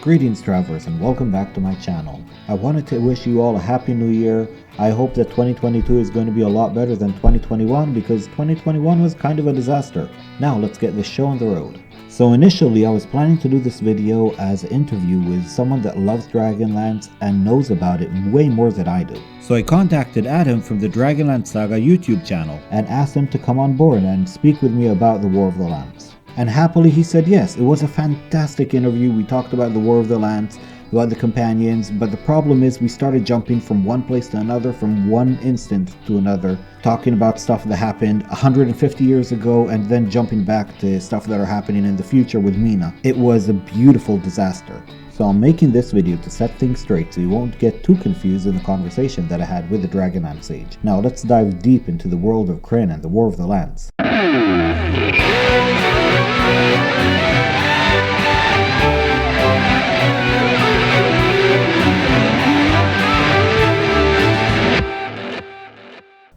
Greetings travelers and welcome back to my channel. I wanted to wish you all a happy new year. I hope that 2022 is going to be a lot better than 2021 because 2021 was kind of a disaster. Now let's get this show on the road. So initially I was planning to do this video as an interview with someone that loves Dragonlance and knows about it way more than I do. So I contacted Adam from the Dragonlance Saga YouTube channel and asked him to come on board and speak with me about the War of the Lance. And happily he said yes. It was a fantastic interview. We talked about the War of the Lance, about the companions, but the problem is we started jumping from one place to another, from one instant to another, talking about stuff that happened 150 years ago and then jumping back to stuff that are happening in the future with Mina. It was a beautiful disaster. So I'm making this video to set things straight so you won't get too confused in the conversation that I had with the Dragonlance Sage. Now let's dive deep into the world of Krynn and the War of the Lance.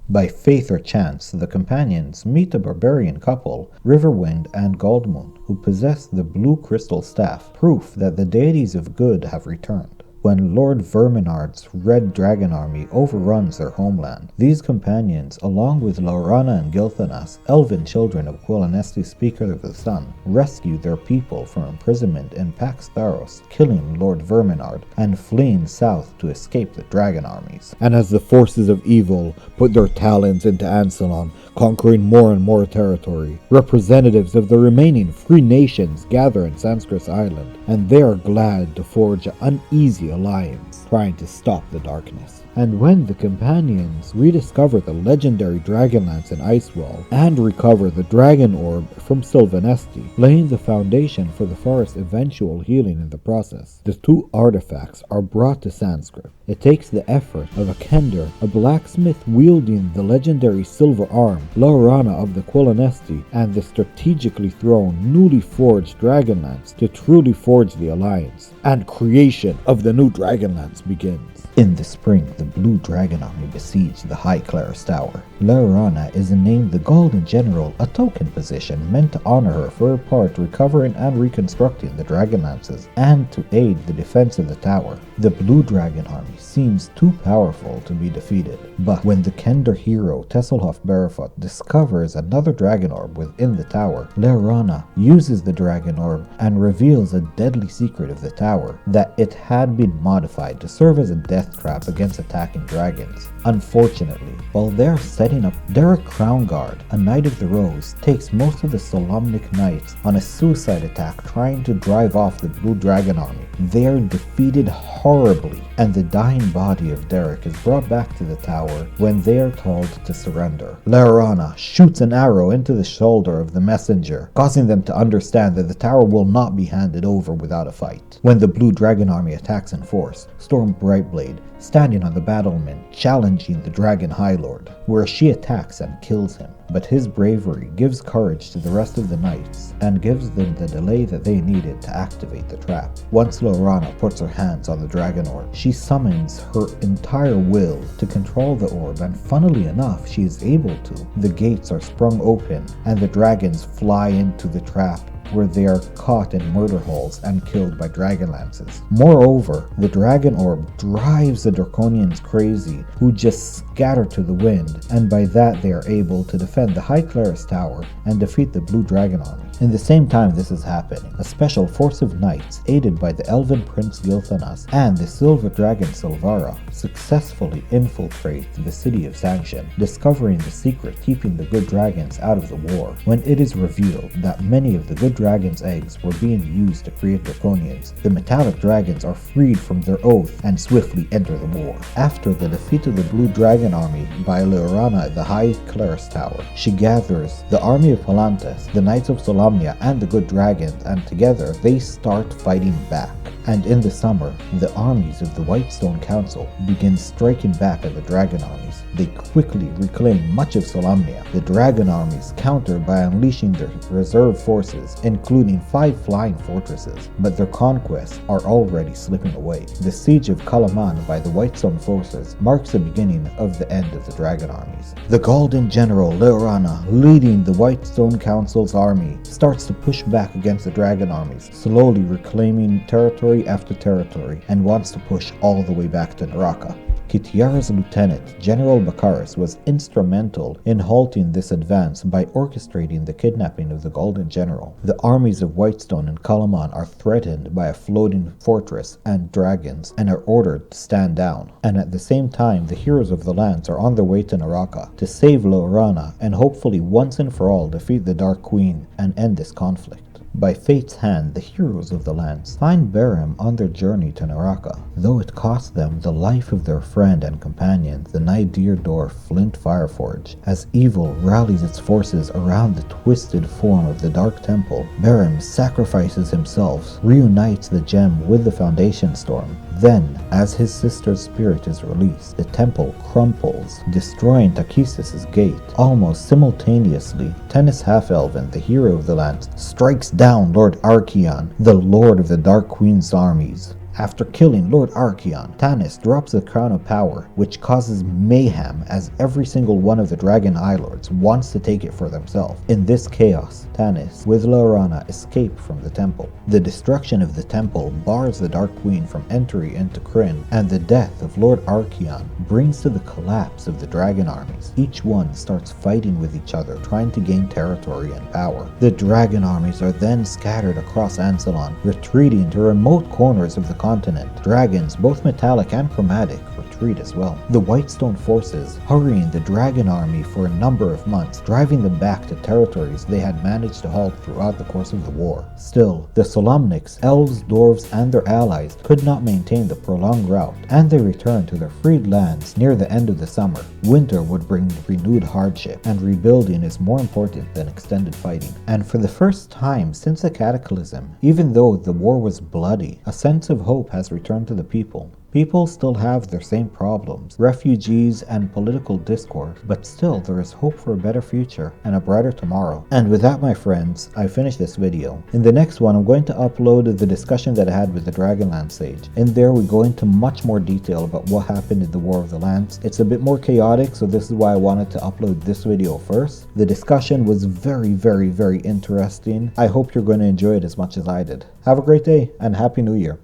By faith or chance, the companions meet a barbarian couple, Riverwind and Goldmoon, who possess the blue crystal staff, proof that the deities of good have returned. When Lord Verminard's Red Dragon Army overruns their homeland, these companions, along with Laurana and Gilthanas, elven children of Quillanesti, Speaker of the Sun, rescue their people from imprisonment in Pax Tharos, killing Lord Verminard and fleeing south to escape the dragon armies. And as the forces of evil put their talons into Ansalon, conquering more and more territory, representatives of the remaining free nations gather in Sanskrit Island, and they are glad to forge an uneasy alliance, trying to stop the darkness. And when the companions rediscover the legendary Dragonlance in Icewall and recover the Dragon Orb from Sylvanesti, laying the foundation for the forest's eventual healing in the process, the two artifacts are brought to Sanskrit. It takes the effort of a kender, a blacksmith wielding the legendary silver arm, Laurana of the Quillanesti, and the strategically thrown, newly forged Dragonlance to truly forge the alliance, and creation of the new Dragonlance begins. In the spring, the Blue Dragon Army besieged the High Claris Tower. Laurana is named the Golden General, a token position meant to honor her for her part recovering and reconstructing the Dragonlances and to aid the defense of the tower. The Blue Dragon Army seems too powerful to be defeated, but when the Kender hero Tesselhoff Barefoot discovers another Dragon Orb within the tower, Laurana uses the Dragon Orb and reveals a deadly secret of the tower, that it had been modified to serve as a death trap against attacking dragons. Unfortunately, while they're setting up, Derek Crownguard, a Knight of the Rose, takes most of the Solamnic Knights on a suicide attack trying to drive off the Blue Dragon Army. They are defeated horribly, and the dying body of Derek is brought back to the tower when they are told to surrender. Laurana shoots an arrow into the shoulder of the messenger, causing them to understand that the tower will not be handed over without a fight. When the Blue Dragon Army attacks in force, Storm Brightblade, standing on the battlement, challenging the Dragon High Lord, where she attacks and kills him. But his bravery gives courage to the rest of the knights and gives them the delay that they needed to activate the trap. Once Laurana puts her hands on the Dragon Orb, she summons her entire will to control the orb, and funnily enough, she is able to. The gates are sprung open and the dragons fly into the trap, where they are caught in murder holes and killed by Dragonlances. Moreover, the Dragon Orb drives the Draconians crazy, who just scatter to the wind, and by that they are able to defend the High Claris Tower and defeat the Blue Dragon Army. In the same time this is happening, a special force of knights, aided by the Elven Prince Gilthanas and the Silver Dragon Silvara, successfully infiltrate the city of Sanction, discovering the secret keeping the good dragons out of the war, when it is revealed that many of the good dragons' eggs were being used to create Draconians. The metallic dragons are freed from their oath and swiftly enter the war. After the defeat of the Blue Dragon Army by Laurana at the High Claris Tower, she gathers the army of Palantis, the Knights of Solamnia, and the good dragons, and together they start fighting back. And in the summer, the armies of the Whitestone Council begin striking back at the dragon armies. They quickly reclaim much of Solamnia. The dragon armies counter by unleashing their reserve forces including 5 flying fortresses, but their conquests are already slipping away. The siege of Kalaman by the Whitestone forces marks the beginning of the end of the dragon armies. The Golden General Leorana, leading the Whitestone Council's army, starts to push back against the dragon armies, slowly reclaiming territory after territory, and wants to push all the way back to Naraka. Kitiara's lieutenant, General Bakaris, was instrumental in halting this advance by orchestrating the kidnapping of the Golden General. The armies of Whitestone and Kalaman are threatened by a floating fortress and dragons and are ordered to stand down. And at the same time, the heroes of the lands are on their way to Naraka to save Laurana and hopefully once and for all defeat the Dark Queen and end this conflict. By fate's hand, the heroes of the lands find Berem on their journey to Naraka, though it cost them the life of their friend and companion, the Nydir Dwarf Flint Fireforge. As evil rallies its forces around the twisted form of the Dark Temple, Berem sacrifices himself, reunites the gem with the Foundation Storm. Then, as his sister's spirit is released, the temple crumples, destroying Takhisis' gate. Almost simultaneously, Tennis Half-Elven, the hero of the lands, strikes down Lord Archeon, the lord of the Dark Queen's armies. After killing Lord Archeon, Tanis drops the Crown of Power, which causes mayhem as every single one of the Dragon Eye Lords wants to take it for themselves. In this chaos, Tanis, with Laurana, escape from the temple. The destruction of the temple bars the Dark Queen from entry into Krynn, and the death of Lord Archeon brings to the collapse of the dragon armies. Each one starts fighting with each other, trying to gain territory and power. The dragon armies are then scattered across Ansalon, retreating to remote corners of the continent. Dragons, both metallic and chromatic, retreat as well. The Whitestone forces hurrying the dragon army for a number of months, driving them back to territories they had managed to halt throughout the course of the war. Still, the Solamnics, elves, dwarves, and their allies could not maintain the prolonged route, and they returned to their freed lands near the end of the summer. Winter would bring renewed hardship, and rebuilding is more important than extended fighting. And for the first time since the Cataclysm, even though the war was bloody, a sense of hope has returned to the people. People still have their same problems, refugees and political discord, but still there is hope for a better future and a brighter tomorrow. And with that, my friends, I finished this video. In the next one, I'm going to upload the discussion that I had with the Dragonlance Sage. In there, we go into much more detail about what happened in the War of the Lands. It's a bit more chaotic, so this is why I wanted to upload this video first. The discussion was very interesting. I hope you're going to enjoy it as much as I did. Have a great day and Happy New Year.